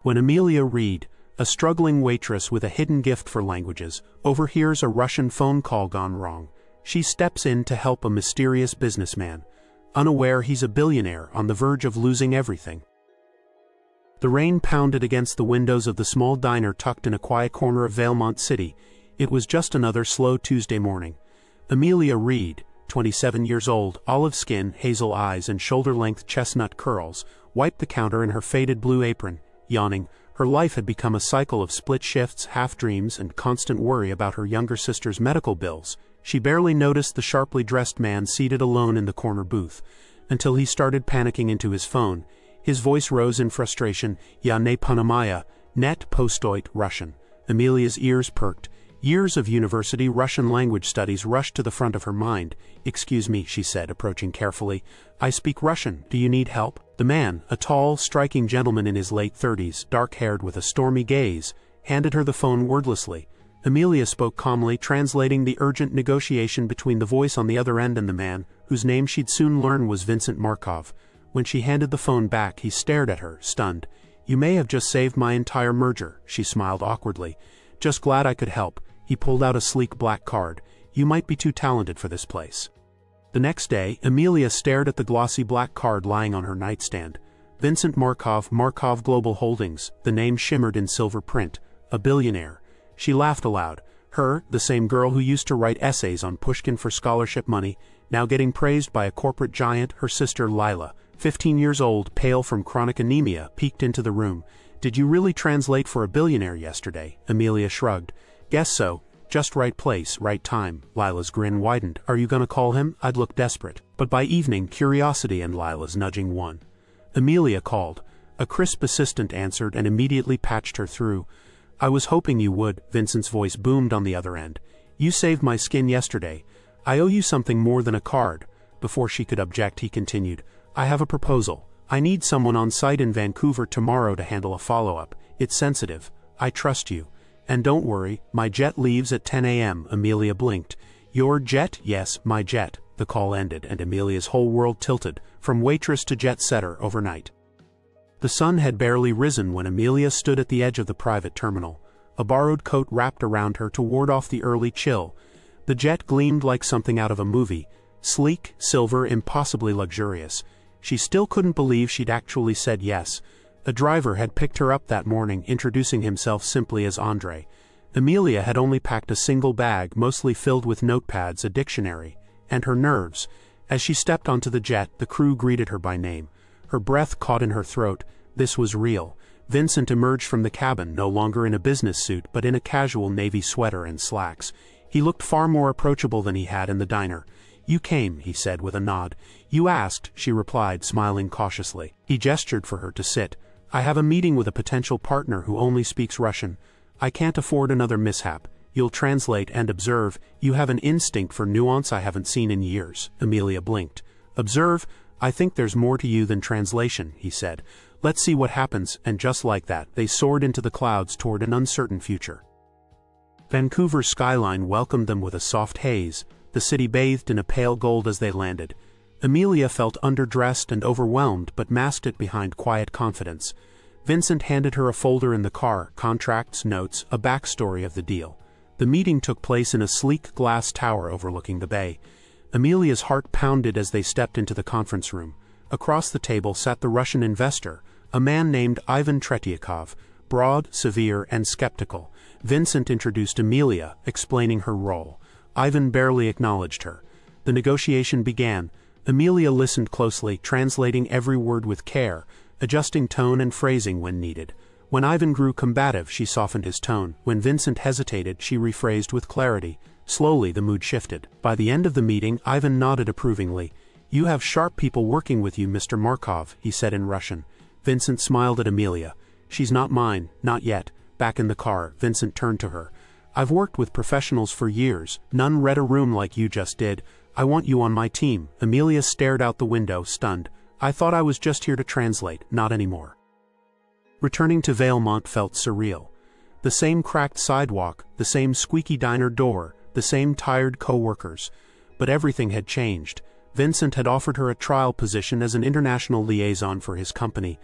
When Amelia Reed, a struggling waitress with a hidden gift for languages, overhears a Russian phone call gone wrong, she steps in to help a mysterious businessman, unaware he's a billionaire on the verge of losing everything. The rain pounded against the windows of the small diner tucked in a quiet corner of Valemont City. It was just another slow Tuesday morning. Amelia Reed, 27 years old, olive skin, hazel eyes, and shoulder-length chestnut curls, wiped the counter in her faded blue apron, yawning. Her life had become a cycle of split shifts, half-dreams, and constant worry about her younger sister's medical bills. She barely noticed the sharply dressed man seated alone in the corner booth, until he started panicking into his phone. His voice rose in frustration. "Ya ne poнимаю, net postoit Russian." Amelia's ears perked. Years of university Russian language studies rushed to the front of her mind. "Excuse me," she said, approaching carefully. "I speak Russian. Do you need help?" The man, a tall, striking gentleman in his late 30s, dark-haired with a stormy gaze, handed her the phone wordlessly. Amelia spoke calmly, translating the urgent negotiation between the voice on the other end and the man, whose name she'd soon learn was Vincent Markov. When she handed the phone back, he stared at her, stunned. "You may have just saved my entire merger," she smiled awkwardly. "Just glad I could help." He pulled out a sleek black card. "You might be too talented for this place." The next day, Amelia stared at the glossy black card lying on her nightstand. Vincent Markov, Markov Global Holdings, the name shimmered in silver print. A billionaire. She laughed aloud. Her, the same girl who used to write essays on Pushkin for scholarship money, now getting praised by a corporate giant. Her sister Lila, 15 years old, pale from chronic anemia, peeked into the room. "Did you really translate for a billionaire yesterday?" Amelia shrugged. "Guess so. Just right place, right time." Lila's grin widened. "Are you gonna call him?" I'd look desperate. But by evening, curiosity and Lila's nudging won. Amelia called. A crisp assistant answered and immediately patched her through. "I was hoping you would," Vincent's voice boomed on the other end. "You saved my skin yesterday. I owe you something more than a card." Before she could object, he continued. "I have a proposal. I need someone on site in Vancouver tomorrow to handle a follow-up. It's sensitive. I trust you. And don't worry, my jet leaves at 10 a.m. Amelia blinked. "Your jet?" "Yes, my jet." The call ended, and Amelia's whole world tilted, from waitress to jet setter overnight. The sun had barely risen when Amelia stood at the edge of the private terminal. A borrowed coat wrapped around her to ward off the early chill. The jet gleamed like something out of a movie. Sleek, silver, impossibly luxurious. She still couldn't believe she'd actually said yes. A driver had picked her up that morning, introducing himself simply as Andre. Amelia had only packed a single bag, mostly filled with notepads, a dictionary, and her nerves. As she stepped onto the jet, the crew greeted her by name. Her breath caught in her throat. This was real. Vincent emerged from the cabin, no longer in a business suit, but in a casual navy sweater and slacks. He looked far more approachable than he had in the diner. "You came," he said with a nod. "You asked," she replied, smiling cautiously. He gestured for her to sit. "I have a meeting with a potential partner who only speaks Russian. I can't afford another mishap. You'll translate and observe. You have an instinct for nuance I haven't seen in years." Amelia blinked. "Observe? I think there's more to you than translation," he said. "Let's see what happens," and just like that, they soared into the clouds toward an uncertain future. Vancouver's skyline welcomed them with a soft haze, the city bathed in a pale gold as they landed. Amelia felt underdressed and overwhelmed, but masked it behind quiet confidence. Vincent handed her a folder in the car, contracts, notes, a backstory of the deal. The meeting took place in a sleek glass tower overlooking the bay. Amelia's heart pounded as they stepped into the conference room. Across the table sat the Russian investor, a man named Ivan Tretyakov, broad, severe, and skeptical. Vincent introduced Amelia, explaining her role. Ivan barely acknowledged her. The negotiation began. Amelia listened closely, translating every word with care, adjusting tone and phrasing when needed. When Ivan grew combative, she softened his tone. When Vincent hesitated, she rephrased with clarity. Slowly, the mood shifted. By the end of the meeting, Ivan nodded approvingly. "You have sharp people working with you, Mr. Markov," he said in Russian. Vincent smiled at Amelia. "She's not mine, not yet." Back in the car, Vincent turned to her. "I've worked with professionals for years. None read a room like you just did. I want you on my team." Amelia stared out the window, stunned. "I thought I was just here to translate, not anymore." Returning to Valemont felt surreal. The same cracked sidewalk, the same squeaky diner door, the same tired co-workers. But everything had changed. Vincent had offered her a trial position as an international liaison for his company.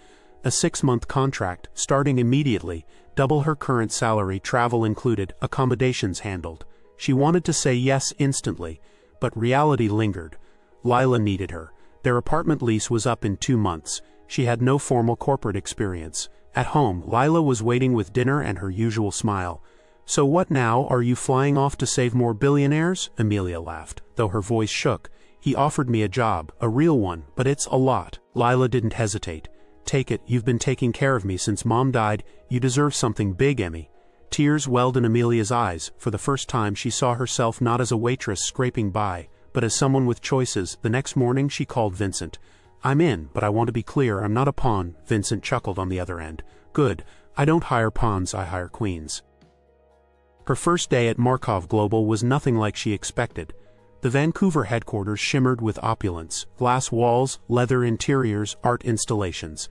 a 6-month contract, starting immediately, double her current salary, travel included, accommodations handled. She wanted to say yes instantly, but reality lingered. Lila needed her. Their apartment lease was up in 2 months. She had no formal corporate experience. At home, Lila was waiting with dinner and her usual smile. "So what now, are you flying off to save more billionaires?" Amelia laughed, though her voice shook. "He offered me a job, a real one, but it's a lot." Lila didn't hesitate. "Take it, you've been taking care of me since Mom died, you deserve something big, Emmy." Tears welled in Amelia's eyes. For the first time she saw herself not as a waitress scraping by, but as someone with choices. The next morning she called Vincent. "I'm in, but I want to be clear, I'm not a pawn." Vincent chuckled on the other end. "Good, I don't hire pawns, I hire queens." Her first day at Markov Global was nothing like she expected. The Vancouver headquarters shimmered with opulence, glass walls, leather interiors, art installations.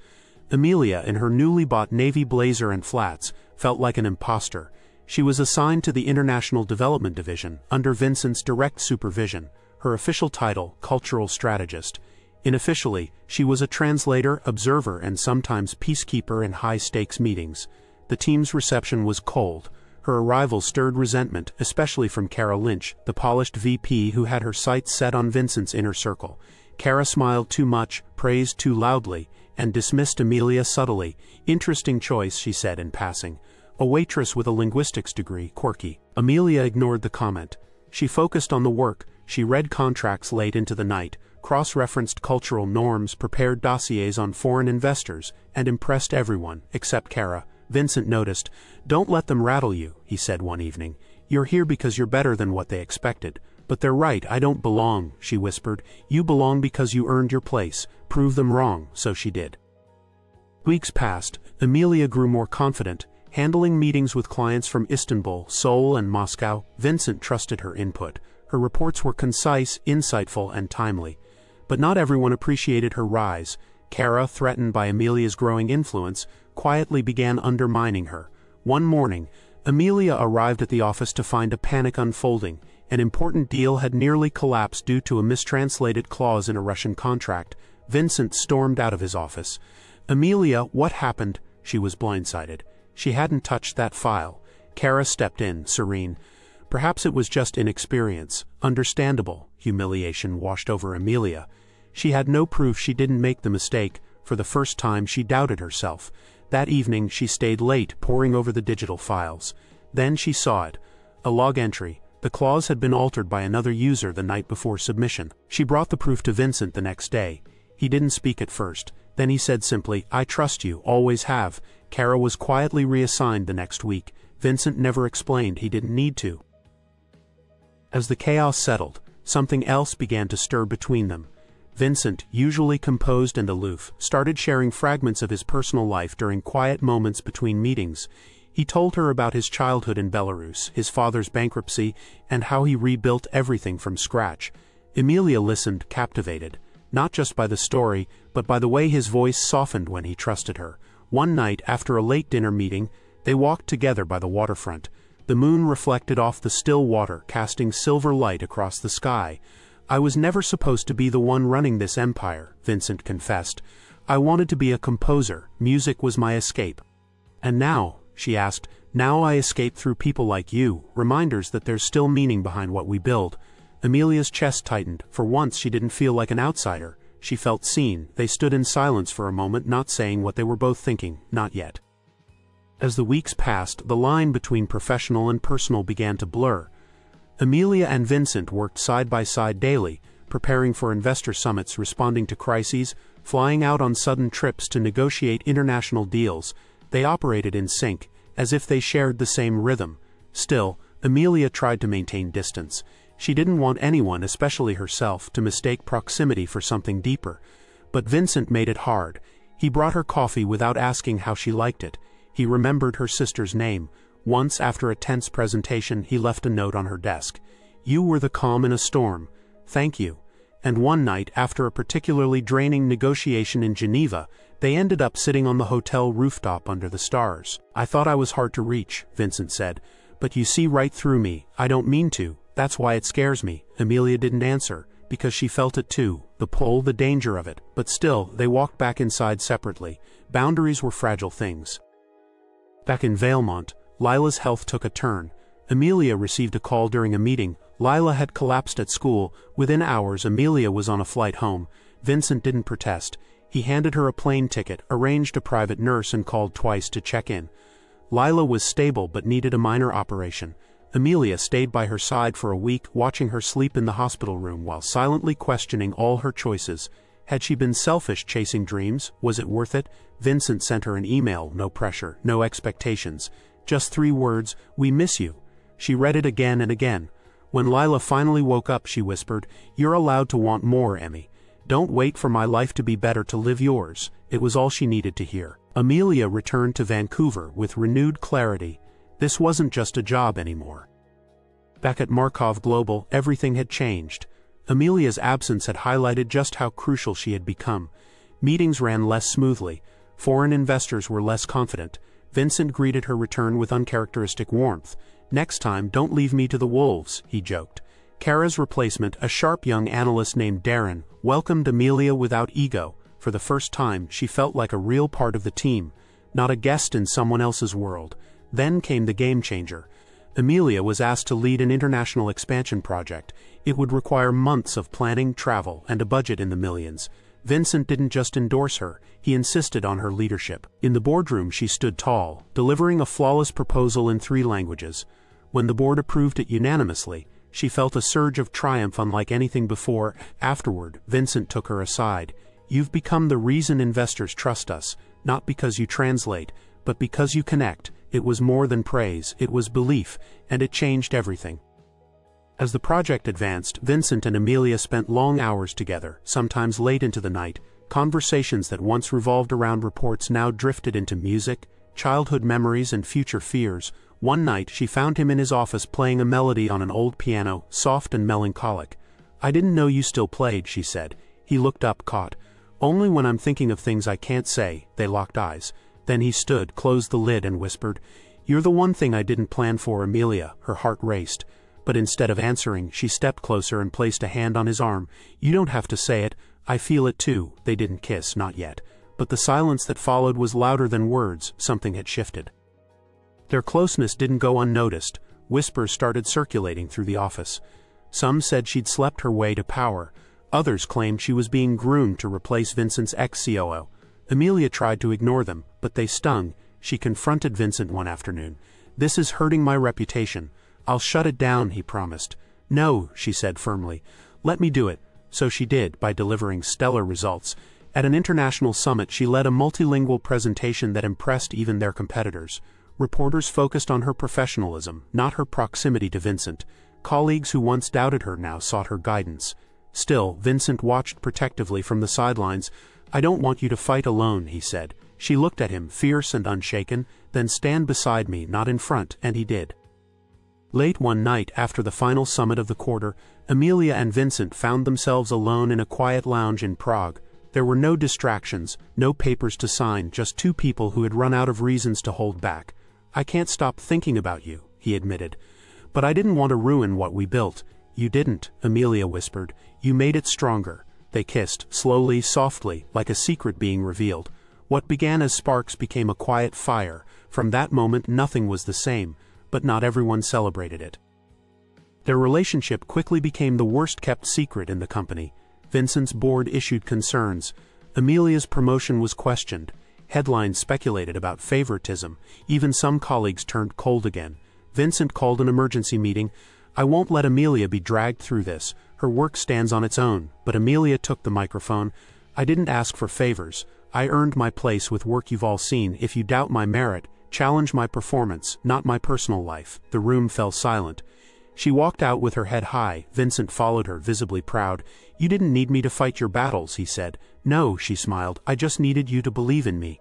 Amelia, in her newly bought navy blazer and flats, felt like an imposter. She was assigned to the International Development Division, under Vincent's direct supervision, her official title, Cultural Strategist. Unofficially, she was a translator, observer, and sometimes peacekeeper in high-stakes meetings. The team's reception was cold. Her arrival stirred resentment, especially from Kara Lynch, the polished VP who had her sights set on Vincent's inner circle. Kara smiled too much, praised too loudly, and dismissed Amelia subtly. "Interesting choice," she said in passing. "A waitress with a linguistics degree, quirky." Amelia ignored the comment. She focused on the work. She read contracts late into the night, cross-referenced cultural norms, prepared dossiers on foreign investors, and impressed everyone, except Kara. Vincent noticed. "Don't let them rattle you," he said one evening. "You're here because you're better than what they expected." "But they're right, I don't belong," she whispered. "You belong because you earned your place. Prove them wrong." So she did. Weeks passed. Amelia grew more confident, handling meetings with clients from Istanbul, Seoul, and Moscow. Vincent trusted her input. Her reports were concise, insightful, and timely. But not everyone appreciated her rise. Kara, threatened by Amelia's growing influence, quietly began undermining her. One morning, Amelia arrived at the office to find a panic unfolding. An important deal had nearly collapsed due to a mistranslated clause in a Russian contract. Vincent stormed out of his office. "Amelia, what happened?" She was blindsided. She hadn't touched that file. Kara stepped in, serene. "Perhaps it was just inexperience." Understandable. Humiliation washed over Amelia. She had no proof she didn't make the mistake. For the first time she doubted herself. That evening she stayed late, poring over the digital files. Then she saw it. A log entry. The clause had been altered by another user the night before submission. She brought the proof to Vincent the next day. He didn't speak at first. Then he said simply, "I trust you, always have." Kara was quietly reassigned the next week. Vincent never explained, he didn't need to. As the chaos settled, something else began to stir between them. Vincent, usually composed and aloof, started sharing fragments of his personal life during quiet moments between meetings. He told her about his childhood in Belarus, his father's bankruptcy, and how he rebuilt everything from scratch. Amelia listened, captivated, not just by the story, but by the way his voice softened when he trusted her. One night, after a late dinner meeting, they walked together by the waterfront. The moon reflected off the still water, casting silver light across the sky. "I was never supposed to be the one running this empire," Vincent confessed. "I wanted to be a composer. Music was my escape." "And now?" she asked. "Now I escape through people like you, reminders that there's still meaning behind what we build." Amelia's chest tightened. For once she didn't feel like an outsider. She felt seen. They stood in silence for a moment, not saying what they were both thinking, not yet. As the weeks passed, the line between professional and personal began to blur. Amelia and Vincent worked side by side daily, preparing for investor summits, responding to crises, flying out on sudden trips to negotiate international deals. They operated in sync, as if they shared the same rhythm. Still, Amelia tried to maintain distance. She didn't want anyone, especially herself, to mistake proximity for something deeper. But Vincent made it hard. He brought her coffee without asking how she liked it. He remembered her sister's name. Once, after a tense presentation, he left a note on her desk. "You were the calm in a storm. Thank you." And one night, after a particularly draining negotiation in Geneva, they ended up sitting on the hotel rooftop under the stars. "I thought I was hard to reach," Vincent said. "But you see right through me. I don't mean to. That's why it scares me." Amelia didn't answer, because she felt it too, the pull, the danger of it. But still, they walked back inside separately. Boundaries were fragile things. Back in Valemont, Lila's health took a turn. Amelia received a call during a meeting. Lila had collapsed at school. Within hours, Amelia was on a flight home. Vincent didn't protest. He handed her a plane ticket, arranged a private nurse, and called twice to check in. Lila was stable but needed a minor operation. Amelia stayed by her side for a week, watching her sleep in the hospital room while silently questioning all her choices. Had she been selfish chasing dreams? Was it worth it? Vincent sent her an email, no pressure, no expectations. Just 3 words, "We miss you." She read it again and again. When Lila finally woke up, she whispered, "You're allowed to want more, Emmy. Don't wait for my life to be better to live yours." It was all she needed to hear. Amelia returned to Vancouver with renewed clarity. This wasn't just a job anymore. Back at Markov Global, everything had changed. Amelia's absence had highlighted just how crucial she had become. Meetings ran less smoothly. Foreign investors were less confident. Vincent greeted her return with uncharacteristic warmth. "Next time, don't leave me to the wolves," he joked. Kara's replacement, a sharp young analyst named Darren, welcomed Amelia without ego. For the first time, she felt like a real part of the team, not a guest in someone else's world. Then came the game changer. Amelia was asked to lead an international expansion project. It would require months of planning, travel, and a budget in the millions. Vincent didn't just endorse her, he insisted on her leadership. In the boardroom she stood tall, delivering a flawless proposal in 3 languages. When the board approved it unanimously, she felt a surge of triumph unlike anything before. Afterward, Vincent took her aside. "You've become the reason investors trust us, not because you translate, but because you connect." It was more than praise, it was belief, and it changed everything. As the project advanced, Vincent and Amelia spent long hours together, sometimes late into the night. Conversations that once revolved around reports now drifted into music, childhood memories, and future fears. One night, she found him in his office playing a melody on an old piano, soft and melancholic. "I didn't know you still played," she said. He looked up, caught. "Only when I'm thinking of things I can't say." They locked eyes. Then he stood, closed the lid, and whispered, "You're the one thing I didn't plan for, Amelia." Her heart raced. But instead of answering, she stepped closer and placed a hand on his arm. "You don't have to say it. I feel it too." They didn't kiss, not yet. But the silence that followed was louder than words. Something had shifted. Their closeness didn't go unnoticed. Whispers started circulating through the office. Some said she'd slept her way to power. Others claimed she was being groomed to replace Vincent's ex-COO. Amelia tried to ignore them, but they stung. She confronted Vincent one afternoon. "This is hurting my reputation." "I'll shut it down," he promised. "No," she said firmly. "Let me do it." So she did, by delivering stellar results. At an international summit, she led a multilingual presentation that impressed even their competitors. Reporters focused on her professionalism, not her proximity to Vincent. Colleagues who once doubted her now sought her guidance. Still, Vincent watched protectively from the sidelines. "I don't want you to fight alone," he said. She looked at him, fierce and unshaken. "Then stand beside me, not in front," and he did. Late one night, after the final summit of the quarter, Amelia and Vincent found themselves alone in a quiet lounge in Prague. There were no distractions, no papers to sign, just 2 people who had run out of reasons to hold back. "I can't stop thinking about you," he admitted. "But I didn't want to ruin what we built." "You didn't," Amelia whispered. "You made it stronger." They kissed, slowly, softly, like a secret being revealed. What began as sparks became a quiet fire. From that moment nothing was the same, but not everyone celebrated it. Their relationship quickly became the worst-kept secret in the company. Vincent's board issued concerns. Amelia's promotion was questioned. Headlines speculated about favoritism. Even some colleagues turned cold again. Vincent called an emergency meeting. "I won't let Amelia be dragged through this. Her work stands on its own." But Amelia took the microphone. "I didn't ask for favors. I earned my place with work you've all seen. If you doubt my merit, challenge my performance, not my personal life." The room fell silent. She walked out with her head high. Vincent followed her, visibly proud. "You didn't need me to fight your battles," he said. "No," she smiled. "I just needed you to believe in me."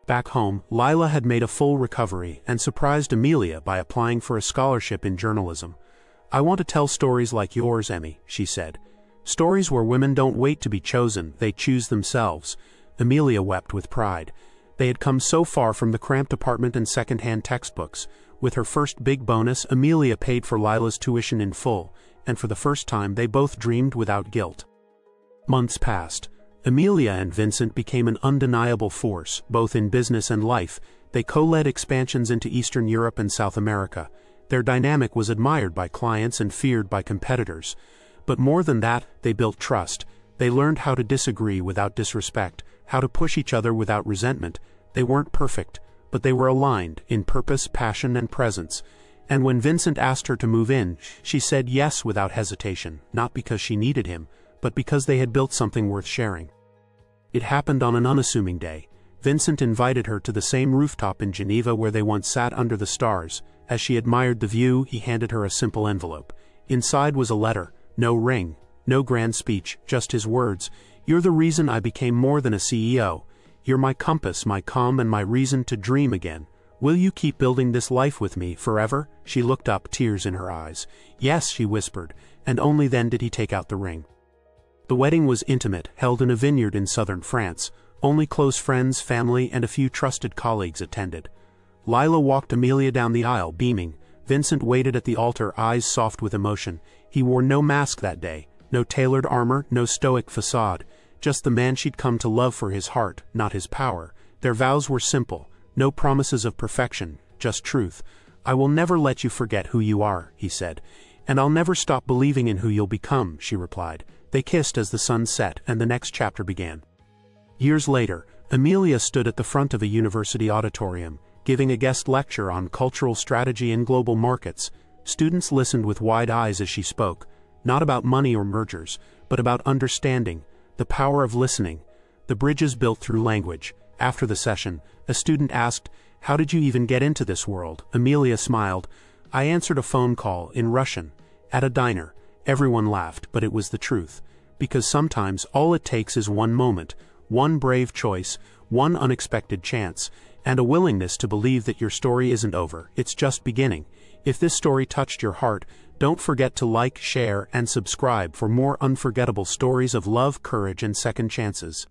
Back home, Lila had made a full recovery and surprised Amelia by applying for a scholarship in journalism. "I want to tell stories like yours, Emmy," she said. "Stories where women don't wait to be chosen, they choose themselves." Amelia wept with pride. They had come so far from the cramped apartment and second-hand textbooks. With her first big bonus, Amelia paid for Lila's tuition in full, and for the first time they both dreamed without guilt. Months passed. Amelia and Vincent became an undeniable force, both in business and life. They co-led expansions into Eastern Europe and South America. Their dynamic was admired by clients and feared by competitors. But more than that, they built trust. They learned how to disagree without disrespect, how to push each other without resentment. They weren't perfect, but they were aligned in purpose, passion, and presence. And when Vincent asked her to move in, she said yes without hesitation, not because she needed him, but because they had built something worth sharing. It happened on an unassuming day. Vincent invited her to the same rooftop in Geneva where they once sat under the stars. As she admired the view, he handed her a simple envelope. Inside was a letter, no ring, no grand speech, just his words. "You're the reason I became more than a CEO. You're my compass, my calm, and my reason to dream again. Will you keep building this life with me forever?" She looked up, tears in her eyes. "Yes," she whispered, and only then did he take out the ring. The wedding was intimate, held in a vineyard in southern France. Only close friends, family, and a few trusted colleagues attended. Lila walked Amelia down the aisle, beaming. Vincent waited at the altar, eyes soft with emotion. He wore no mask that day, no tailored armor, no stoic facade. Just the man she'd come to love for his heart, not his power. Their vows were simple, no promises of perfection, just truth. "I will never let you forget who you are," he said. "And I'll never stop believing in who you'll become," she replied. They kissed as the sun set, and the next chapter began. Years later, Amelia stood at the front of a university auditorium, giving a guest lecture on cultural strategy in global markets. Students listened with wide eyes as she spoke, not about money or mergers, but about understanding, the power of listening, the bridges built through language. After the session, a student asked, "How did you even get into this world?" Amelia smiled. "I answered a phone call in Russian, at a diner." Everyone laughed, but it was the truth. Because sometimes all it takes is one moment, one brave choice, one unexpected chance, and a willingness to believe that your story isn't over, it's just beginning. If this story touched your heart, don't forget to like, share, and subscribe for more unforgettable stories of love, courage, and second chances.